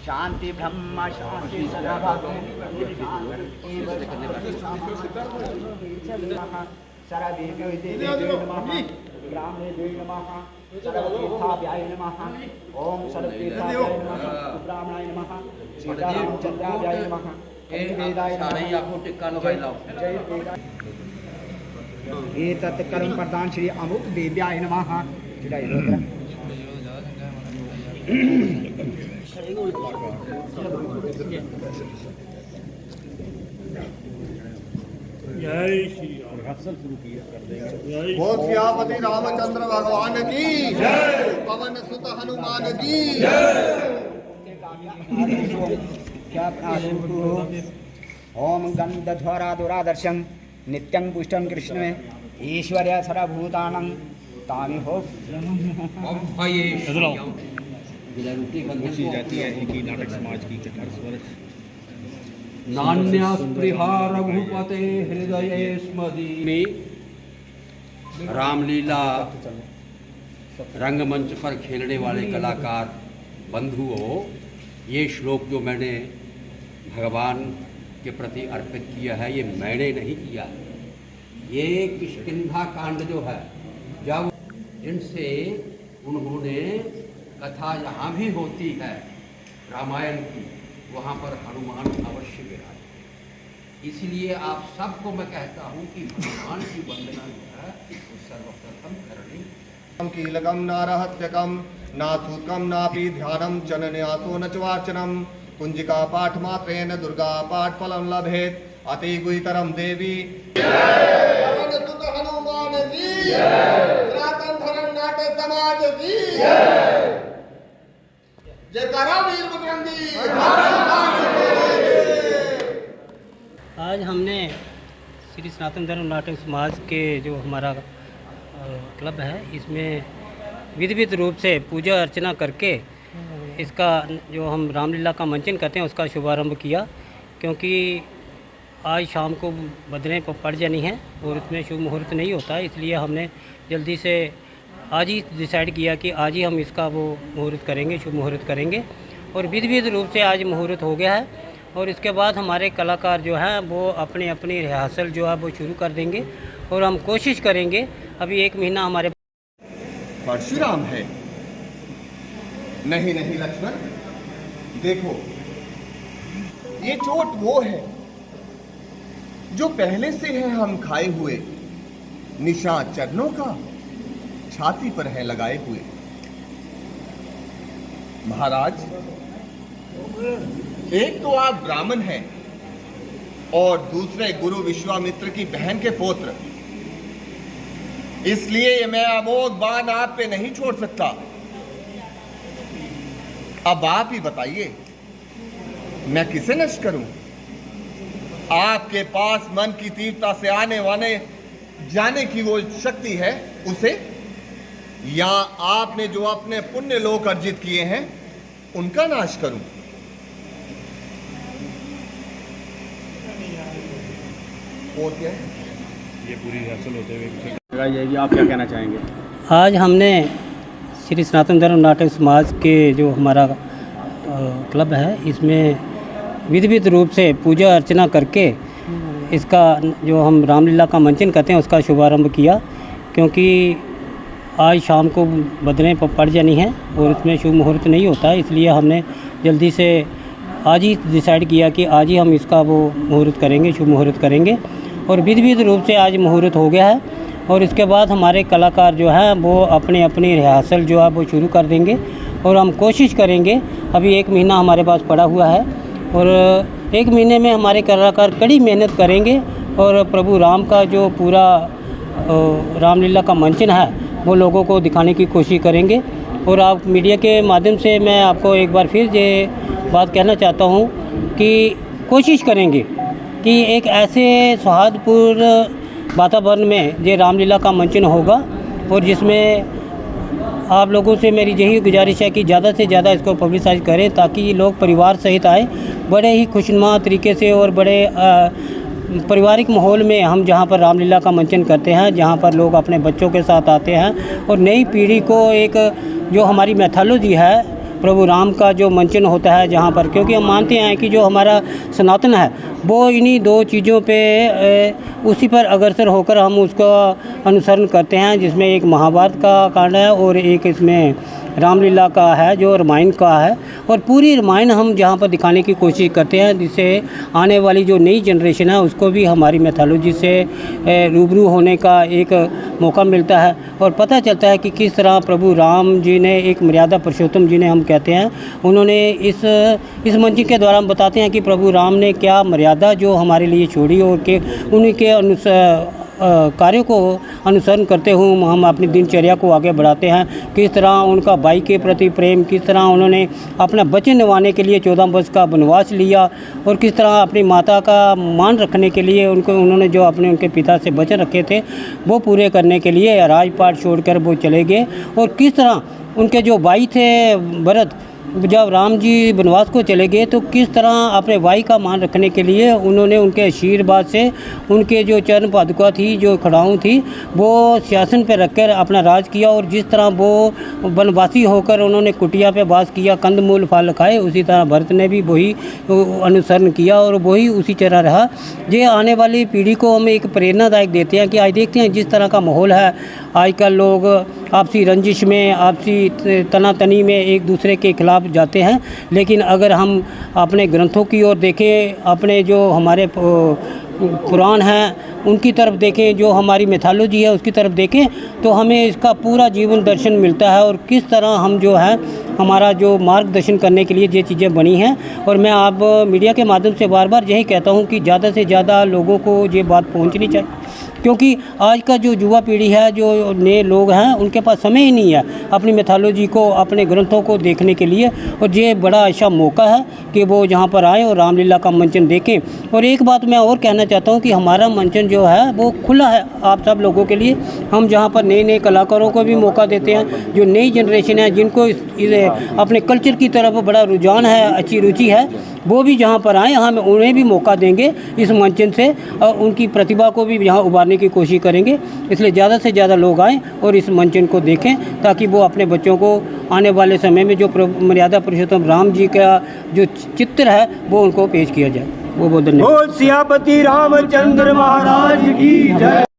शांति ब्रह्म शांति सदा ब्राह्मणे नमः सर्वतीर्थाभ्याय नमः ओम सर्वतीर्थाभ्याय नमः ब्राह्मणाय नमः सीतारामचंद्राभ्याय नमः एतत् कर्म प्रधान श्री अमुक देव्याय नमः। जय श्री राम। शुरू किया बोल सियापति रामचंद्र भगवान की जय, पवन सुत हनुमान की ओम गंधध्वरादुरादर्शं नित्यं पुष्टं कृष्ण ईश्वर्य सर्वभूतानां तानि हो जाती है एक ही नाटक समाज की कथा स्वर नान्यस्पृहा रघुपते हृदये स्मदीनि। रामलीला रंगमंच पर खेलने वाले कलाकार बंधुओं, ये श्लोक जो मैंने भगवान के प्रति अर्पित किया है, ये मैंने नहीं किया है। ये किष्किंधा कांड जो है, जब जिनसे उन्होंने कथा यहाँ भी होती है रामायण की, वहाँ पर हनुमान अवश्य विराजे। इसलिए आप सबको मैं कहता हूँ कि भगवान की वंदना जो है वो सर्वप्रथम करनी। कीलकम नारहत्यकम नासूकम नापि ध्यानम जनन्यासो न चवार्चनम कुंजिका पाठ मात्रेण दुर्गा पाठ फलम लभेत अति गुहितरम देवी। पवन सुत हनुमान की सनातन धर्म नाट्य समाज की जयकारा वीर बजरंगी। आज हमने श्री सनातन धर्म नाटक समाज के जो हमारा क्लब है, इसमें विधिवत रूप से पूजा अर्चना करके इसका जो हम रामलीला का मंचन करते हैं उसका शुभारंभ किया। क्योंकि आज शाम को बदलें पड़ जानी है और उसमें शुभ मुहूर्त नहीं होता, इसलिए हमने जल्दी से आज ही डिसाइड किया कि आज ही हम इसका वो मुहूर्त करेंगे, शुभ मुहूर्त करेंगे। और विधिवत रूप से आज मुहूर्त हो गया है और इसके बाद हमारे कलाकार जो हैं वो अपनी अपनी रिहर्सल जो है वो शुरू कर देंगे और हम कोशिश करेंगे। अभी 1 महीना हमारे परशुराम है। नहीं नहीं लक्ष्मण, देखो ये चोट वो है जो पहले से है हम खाए हुए, निशान चरणों का छाती पर है लगाए हुए। महाराज, एक तो आप ब्राह्मण हैं और दूसरे गुरु विश्वामित्र की बहन के पुत्र, इसलिए मैं अमोघ बाण आप पे नहीं छोड़ सकता। अब आप ही बताइए मैं किसे नष्ट करूं? आपके पास मन की तीव्रता से आने वाले जाने की वो शक्ति है उसे, या आपने जो अपने पुण्य लोक अर्जित किए हैं उनका नाश करूं? और क्या है? ये पूरी रिहर्सल होते हुए लगाई जाएगी। आप क्या कहना चाहेंगे? आज हमने श्री सनातन धर्म नाटक समाज के जो हमारा क्लब है, इसमें विधिवत रूप से पूजा अर्चना करके इसका जो हम रामलीला का मंचन करते हैं उसका शुभारंभ किया। क्योंकि आज शाम को बदलें पड़ जानी है और उसमें शुभ मुहूर्त नहीं होता, इसलिए हमने जल्दी से आज ही डिसाइड किया कि आज ही हम इसका वो मुहूर्त करेंगे, शुभ मुहूर्त करेंगे। और विधिवत रूप से आज मुहूर्त हो गया है और इसके बाद हमारे कलाकार जो हैं वो अपनी अपनी रिहर्सल जो है वो शुरू कर देंगे और हम कोशिश करेंगे। अभी 1 महीना हमारे पास पड़ा हुआ है और 1 महीने में हमारे कलाकार कड़ी मेहनत करेंगे और प्रभु राम का जो पूरा रामलीला का मंचन है वो लोगों को दिखाने की कोशिश करेंगे। और आप मीडिया के माध्यम से मैं आपको एक बार फिर ये बात कहना चाहता हूँ कि कोशिश करेंगे कि एक ऐसे सौहार्दपूर्ण वातावरण में ये रामलीला का मंचन होगा और जिसमें आप लोगों से मेरी यही गुजारिश है कि ज़्यादा से ज़्यादा इसको पब्लिसाइज करें ताकि लोग परिवार सहित आए, बड़े ही खुशनुमा तरीके से और बड़े पारिवारिक माहौल में हम जहाँ पर रामलीला का मंचन करते हैं, जहाँ पर लोग अपने बच्चों के साथ आते हैं और नई पीढ़ी को एक जो हमारी मैथोलॉजी है प्रभु राम का जो मंचन होता है, जहाँ पर क्योंकि हम मानते हैं कि जो हमारा सनातन है वो इन्हीं दो चीज़ों पे उसी पर अग्रसर होकर हम उसका अनुसरण करते हैं, जिसमें एक महाभारत का कांड है और एक इसमें रामलीला का है जो रामायण का है। और पूरी रामायण हम जहाँ पर दिखाने की कोशिश करते हैं, जिससे आने वाली जो नई जनरेशन है उसको भी हमारी मैथोलॉजी से रूबरू होने का एक मौका मिलता है और पता चलता है कि किस तरह प्रभु राम जी ने, एक मर्यादा पुरुषोत्तम जिन्हें हम कहते हैं, उन्होंने इस मंच के द्वारा हम बताते हैं कि प्रभु राम ने क्या मर्यादा जो हमारे लिए छोड़ी और के उन्हीं के कार्यों को अनुसरण करते हुए हम अपनी दिनचर्या को आगे बढ़ाते हैं। किस तरह उनका भाई के प्रति प्रेम, किस तरह उन्होंने अपना वचन निभाने के लिए 14 वर्ष का वनवास लिया और किस तरह अपनी माता का मान रखने के लिए उन्होंने जो उनके पिता से वचन रखे थे वो पूरे करने के लिए राजपाट छोड़कर वो चले गए। और किस तरह उनके जो भाई थे भरत, जब राम जी वनवास को चले गए तो किस तरह अपने भाई का मान रखने के लिए उन्होंने उनके आशीर्वाद से उनके जो चरण पादुका थी, जो खड़ाऊँ थी, वो सिंहासन पर रखकर अपना राज किया। और जिस तरह वो वनवासी होकर उन्होंने कुटिया पे वास किया, कंदमूल फल खाए, उसी तरह भरत ने भी वही अनुसरण किया और वही उसी तरह रहा। ये आने वाली पीढ़ी को हम एक प्रेरणादायक देते हैं कि आज देखते हैं जिस तरह का माहौल है, आजकल लोग आपसी रंजिश में, आपसी तनातनी में एक दूसरे के खिलाफ जाते हैं। लेकिन अगर हम अपने ग्रंथों की ओर देखें, अपने जो हमारे पुराण हैं उनकी तरफ देखें, जो हमारी मैथोलॉजी है उसकी तरफ देखें, तो हमें इसका पूरा जीवन दर्शन मिलता है और किस तरह हम जो है हमारा जो मार्गदर्शन करने के लिए ये चीज़ें बनी हैं। और मैं आप मीडिया के माध्यम से बार बार यही कहता हूँ कि ज़्यादा से ज़्यादा लोगों को ये बात पहुँचनी चाहिए, क्योंकि आज का जो युवा पीढ़ी है, जो नए लोग हैं, उनके पास समय ही नहीं है अपनी मैथोलॉजी को, अपने ग्रंथों को देखने के लिए। और ये बड़ा अच्छा मौका है कि वो जहाँ पर आएँ और रामलीला का मंचन देखें। और एक बात मैं और कहना चाहता हूँ कि हमारा मंचन जो है वो खुला है आप सब लोगों के लिए। हम जहाँ पर नए नए कलाकारों को भी मौका देते हैं, जो नई जनरेशन है जिनको अपने कल्चर की तरफ बड़ा रुझान है, अच्छी रुचि है, वो भी जहाँ पर आएँ हम उन्हें भी मौका देंगे इस मंचन से और उनकी प्रतिभा को भी यहाँ उभारने की कोशिश करेंगे। इसलिए ज़्यादा से ज़्यादा लोग आएँ और इस मंचन को देखें, ताकि वो अपने बच्चों को आने वाले समय में जो मर्यादा पुरुषोत्तम राम जी का जो चित्र है वो उनको पेश किया जाए। वो बहुत धन्यवाद। सियापति रामचंद्र महाराज की जय।